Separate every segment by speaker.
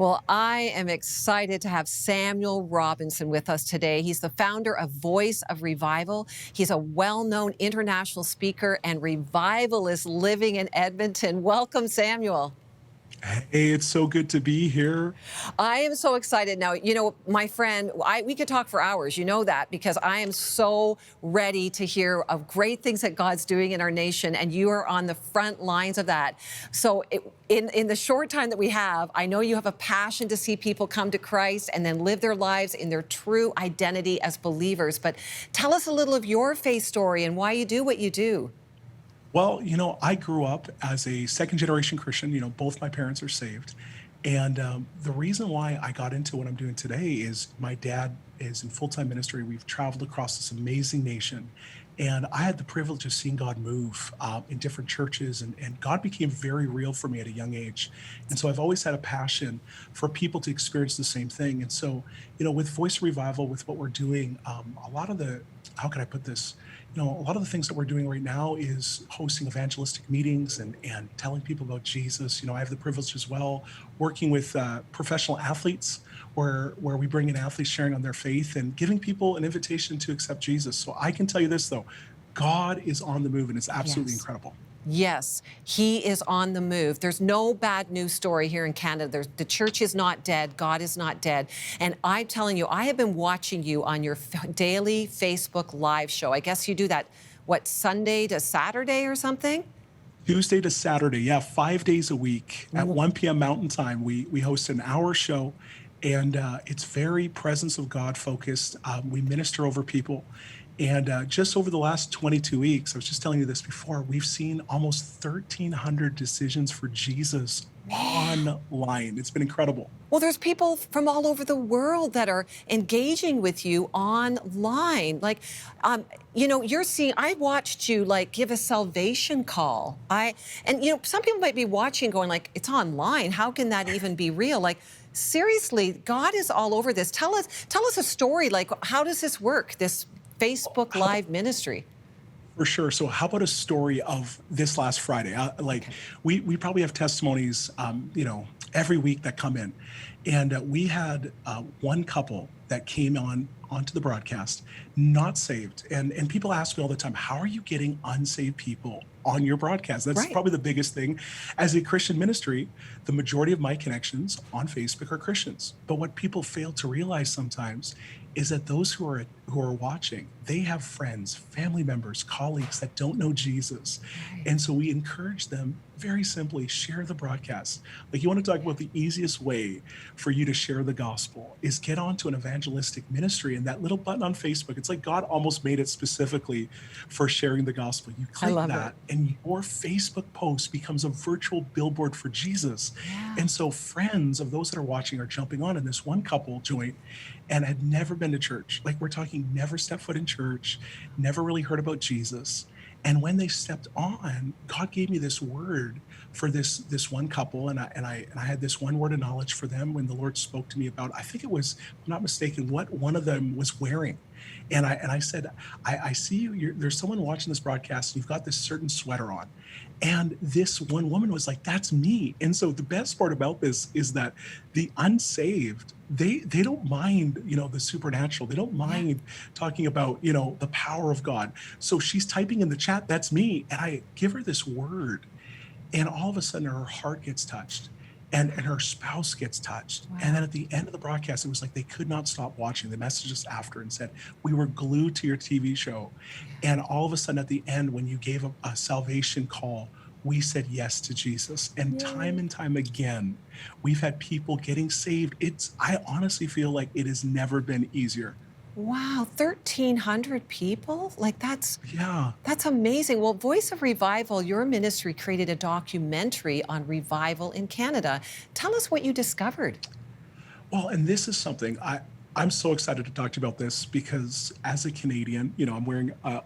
Speaker 1: Well, I am excited to have Samuel Robinson with us today. He's the founder of Voice of Revival. He's a well known international speaker and revivalist living in Edmonton. Welcome, Samuel.
Speaker 2: Hey, it's so good to be here.
Speaker 1: I am so excited now. My friend, we could talk for hours. You know that because I am so ready to hear of great things that God's doing in our nation, and you are on the front lines of that. So, in the short time that we have, I know you have a passion to see people come to Christ and then live their lives in their true identity as believers. But tell us a little of your faith story and why you do what you do.
Speaker 2: Well, I grew up as a second generation Christian. Both my parents are saved. And the reason why I got into what I'm doing today is my dad is in full time ministry. We've traveled across this amazing nation. And I had the privilege of seeing God move in different churches, and God became very real for me at a young age. And so I've always had a passion for people to experience the same thing. And so, with Voice Revival, with what we're doing, a lot of how can I put this? A lot of the things that we're doing right now is hosting evangelistic meetings and telling people about Jesus. I have the privilege as well working with professional athletes where we bring in athletes sharing on their faith and giving people an invitation to accept Jesus. So I can tell you this though, God is on the move and it's absolutely
Speaker 1: Yes.
Speaker 2: incredible.
Speaker 1: Yes, he is on the move. There's no bad news story here in Canada. The church is not dead. God is not dead. And I'm telling you, I have been watching you on your daily Facebook live show. I guess you do that, what, Sunday to Saturday or something?
Speaker 2: Tuesday to Saturday, yeah, 5 days a week at 1 p.m. Mountain Time. We host an hour show, and it's very presence of God focused. We minister over people, and just over the last 22 weeks, I was just telling you this before, we've seen almost 1,300 decisions for Jesus online. It's been incredible.
Speaker 1: Well, there's people from all over the world that are engaging with you online. You're seeing, I watched you give a salvation call. Some people might be watching going it's online. How can that even be real? Seriously, God is all over this. Tell us a story. How does this work? This Facebook
Speaker 2: How
Speaker 1: Live ministry.
Speaker 2: For sure. So, how about a story of this last Friday?
Speaker 1: Okay.
Speaker 2: We probably have testimonies, every week that come in, and we had one couple that came onto the broadcast, not saved, and people ask me all the time, how are you getting unsaved people on your broadcast? That's
Speaker 1: Right.
Speaker 2: probably the biggest thing. As a Christian ministry, the majority of my connections on Facebook are Christians. But what people fail to realize sometimes is that those who are watching, they have friends, family members, colleagues that don't know Jesus.
Speaker 1: Right.
Speaker 2: And so we encourage them very simply share the broadcast. Like, you want to talk about the easiest way for you to share the gospel is get onto an evangelistic ministry, and that little button on Facebook, it's like God almost made it specifically for sharing the gospel. You
Speaker 1: I
Speaker 2: click
Speaker 1: love it.
Speaker 2: that and your Facebook post becomes a virtual billboard for Jesus.
Speaker 1: Yeah.
Speaker 2: And so friends of those that are watching are jumping on, and this one couple joined and had never been to church. Like, we're talking never stepped foot in church, never really heard about Jesus. And when they stepped on, God gave me this word for this one couple, and I had this one word of knowledge for them when the Lord spoke to me about, I think it was, if I'm not mistaken, what one of them was wearing. And I said, I see you. There's someone watching this broadcast. And you've got this certain sweater on, and this one woman was like, "That's me." And so the best part about this is that the unsaved, they don't mind, the supernatural. They don't
Speaker 1: Yeah.
Speaker 2: mind talking about, the power of God. So she's typing in the chat, "That's me," and I give her this word, and all of a sudden her heart gets touched. And her spouse gets touched. And then
Speaker 1: Wow.
Speaker 2: at the end of the broadcast, it was like they could not stop watching. They messaged us after and said, "We were glued to your TV show." And all of a sudden, at the end, when you gave a salvation call, we said yes to Jesus.
Speaker 1: Yay.
Speaker 2: And time again, we've had people getting saved. I honestly feel like it has never been easier.
Speaker 1: Wow, 1,300 people?
Speaker 2: Yeah.
Speaker 1: That's amazing. Well, Voice of Revival, your ministry created a documentary on revival in Canada. Tell us what you discovered.
Speaker 2: Well, and this is something I'm so excited to talk to you about this because as a Canadian, I'm wearing a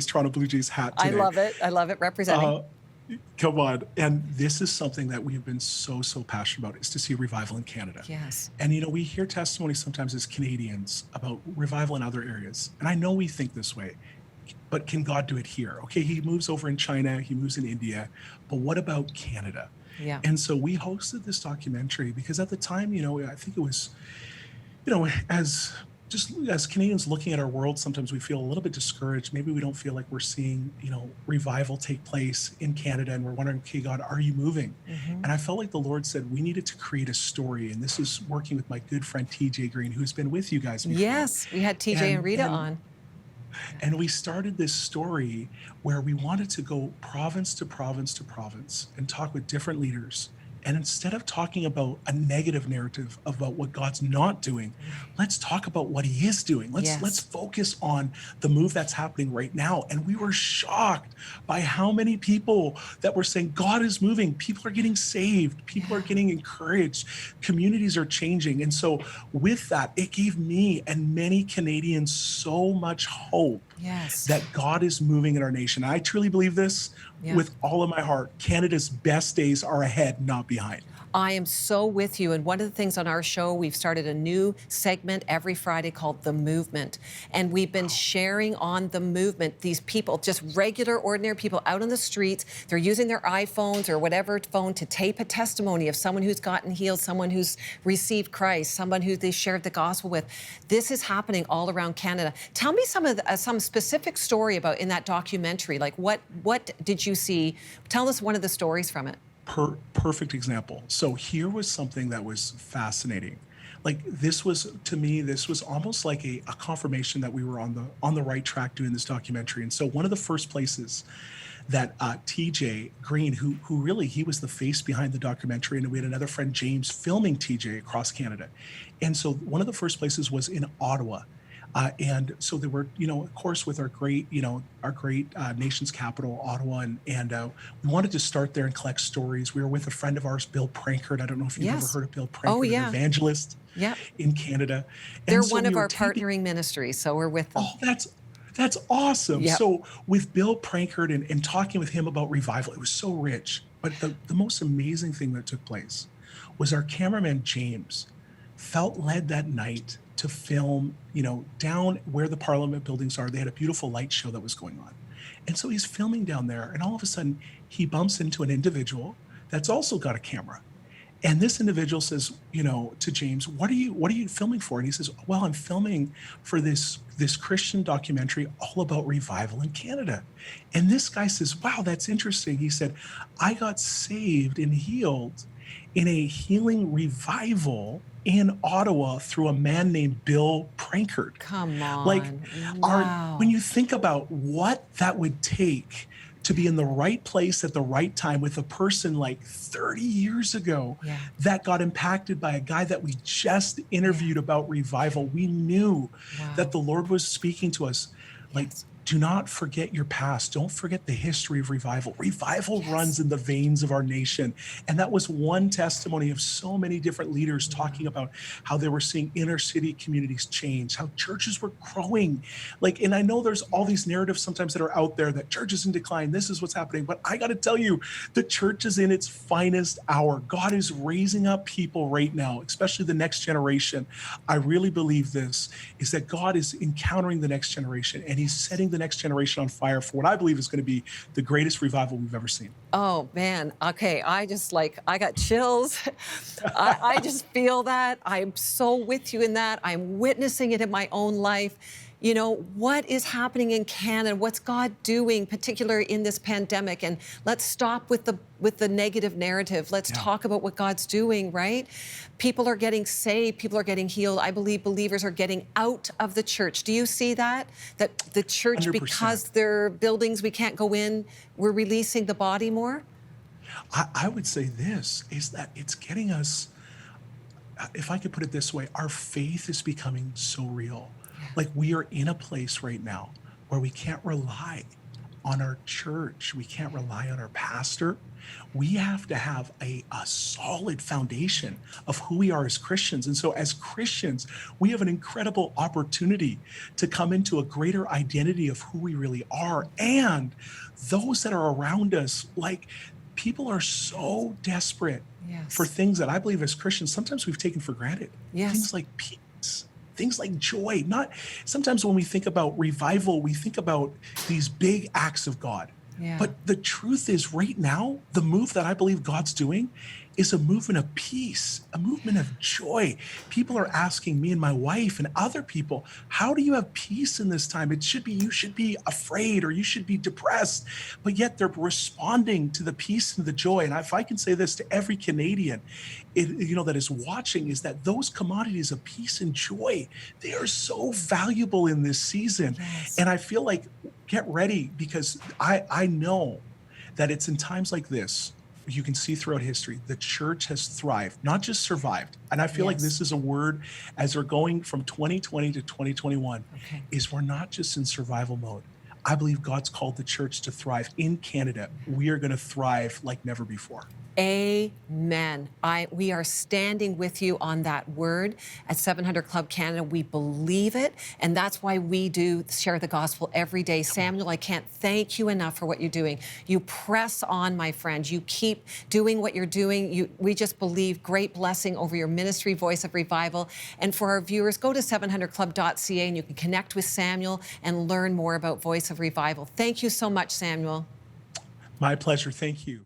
Speaker 2: Toronto Blue Jays hat
Speaker 1: I
Speaker 2: today.
Speaker 1: love it. I love it representing.
Speaker 2: Uh, Come on. And this is something that we've been so passionate about, is to see revival in Canada.
Speaker 1: Yes.
Speaker 2: And, we hear testimonies sometimes as Canadians about revival in other areas. And I know we think this way, but can God do it here? Okay, he moves over in China, he moves in India, but what about Canada?
Speaker 1: Yeah.
Speaker 2: And so we hosted this documentary because at the time, I think it was, as just as Canadians looking at our world, sometimes we feel a little bit discouraged. Maybe we don't feel like we're seeing, revival take place in Canada, and we're wondering, okay, God, are you moving?
Speaker 1: Hmm.
Speaker 2: And I felt like the Lord said we needed to create a story. And this is working with my good friend TJ Green, who's been with you guys before.
Speaker 1: Yes, we had TJ and
Speaker 2: And
Speaker 1: Rita
Speaker 2: and
Speaker 1: on. Yeah.
Speaker 2: and we started this story where we wanted to go province to province to province and talk with different leaders. And instead of talking about a negative narrative about what God's not doing,
Speaker 1: Right.
Speaker 2: let's talk about what he is doing. Let's
Speaker 1: Yes.
Speaker 2: focus on the move that's happening right now. And we were shocked by how many people that were saying God is moving. People are getting saved. People are
Speaker 1: Yeah.
Speaker 2: getting encouraged. Communities are changing. And so with that, it gave me and many Canadians so much hope
Speaker 1: Yes.
Speaker 2: that God is moving in our nation. I truly believe this
Speaker 1: Yeah.
Speaker 2: with all of my heart. Canada's best days are ahead, not behind.
Speaker 1: I am so with you. And one of the things on our show, we've started a new segment every Friday called The Movement. And we've been sharing on the movement, these people, just regular, ordinary people out on the streets. They're using their iPhones or whatever phone to tape a testimony of someone who's gotten healed, someone who's received Christ, someone who they shared the gospel with. This is happening all around Canada. Tell me some specific story about in that documentary. Like what did you see? Tell us one of the stories from it.
Speaker 2: Perfect example. So here was something that was fascinating. Like this was to me, this was almost like a confirmation that we were on the right track doing this documentary. And so one of the first places that TJ Green, who really he was the face behind the documentary, and we had another friend James filming TJ across Canada. And so one of the first places was in Ottawa. And so there were, of course, with our great nation's capital, Ottawa, and we wanted to start there and collect stories. We were with a friend of ours, Bill Prankard. I don't know if you've ever
Speaker 1: Yes.
Speaker 2: heard of Bill
Speaker 1: Oh,
Speaker 2: Prankard, an
Speaker 1: yeah.
Speaker 2: evangelist
Speaker 1: Yep.
Speaker 2: in Canada.
Speaker 1: They're
Speaker 2: And so
Speaker 1: one
Speaker 2: we
Speaker 1: of
Speaker 2: were
Speaker 1: our
Speaker 2: taping.
Speaker 1: partnering ministries, so we're with them.
Speaker 2: Oh, that's awesome.
Speaker 1: Yep.
Speaker 2: So with Bill Prankard and talking with him about revival, it was so rich. But the most amazing thing that took place was our cameraman James felt led that night to film, down where the Parliament buildings are. They had a beautiful light show that was going on. And so he's filming down there, and all of a sudden he bumps into an individual that's also got a camera. And this individual says, to James, what are you filming for? And he says, well, I'm filming for this Christian documentary all about revival in Canada. And this guy says, wow, that's interesting. He said, I got saved and healed in a healing revival in Ottawa through a man named Bill Prankard.
Speaker 1: Come
Speaker 2: Like,
Speaker 1: on.
Speaker 2: when
Speaker 1: Wow.
Speaker 2: you think about what that would take to be in the right place at the right time with a person like 30 years ago
Speaker 1: Yeah.
Speaker 2: that got impacted by a guy that we just
Speaker 1: Yeah.
Speaker 2: interviewed about revival, we knew that
Speaker 1: Wow.
Speaker 2: the Lord was speaking to us like,
Speaker 1: Yes.
Speaker 2: do not forget your past. Don't forget the history of revival. Revival runs
Speaker 1: Yes.
Speaker 2: in the veins of our nation. And that was one testimony of so many different leaders talking about how they were seeing inner city communities change, how churches were growing. Like, and I know there's all these narratives sometimes that are out there that church is in decline. This is what's happening. But I got to tell you, the church is in its finest hour. God is raising up people right now, especially the next generation. I really believe this is that God is encountering the next generation, and he's setting the next generation on fire for what I believe is going to be the greatest revival we've ever seen.
Speaker 1: Oh man. Okay. I got chills. I just feel that. I'm so with you in that. I'm witnessing it in my own life. What is happening in Canada? What's God doing, particularly in this pandemic? And let's stop with the negative narrative. Let's
Speaker 2: Yeah,
Speaker 1: talk about what God's doing, right? People are getting saved, people are getting healed. I believe believers are getting out of the church. Do you see that? That the church,
Speaker 2: 100%.
Speaker 1: because they're buildings we can't go in, we're releasing the body more?
Speaker 2: I would say this is that it's getting us, if I could put it this way, our faith is becoming so real.
Speaker 1: Yeah.
Speaker 2: Like we are in a place right now where we can't rely on our church. We can't rely on our pastor. We have to have a solid foundation of who we are as Christians. And so, as Christians, we have an incredible opportunity to come into a greater identity of who we really are. And those that are around us, like people are so desperate for
Speaker 1: Yes.
Speaker 2: things that I believe as Christians, sometimes we've taken for granted.
Speaker 1: Yes.
Speaker 2: Things like peace, things like joy. Not sometimes when we think about revival, we think about these big acts of God.
Speaker 1: Yeah.
Speaker 2: But the truth is, right now, the move that I believe God's doing is a movement of peace, a movement of joy. People are asking me and my wife and other people, how do you have peace in this time? It should be, you should be afraid or you should be depressed. But yet they're responding to the peace and the joy. And if I can say this to every Canadian, that is watching, is that those commodities of peace and joy, they are so valuable in this season.
Speaker 1: Yes.
Speaker 2: And I feel like, get ready, because I know that it's in times like this, you can see throughout history, the church has thrived, not just survived. And I feel like
Speaker 1: Yes.
Speaker 2: this is a word as we're going from 2020 to 2021,
Speaker 1: Okay.
Speaker 2: is we're not just in survival mode. I believe God's called the church to thrive. In Canada, we are going to thrive like never before.
Speaker 1: Amen. We are standing with you on that word at 700 Club Canada. We believe it, and that's why we do share the gospel every day. Samuel, I can't thank you enough for what you're doing. You press on, my friend. You keep doing what you're doing. We just believe great blessing over your ministry, Voice of Revival. And for our viewers, go to 700club.ca and you can connect with Samuel and learn more about Voice of Revival. Thank you so much, Samuel.
Speaker 2: My pleasure. Thank you.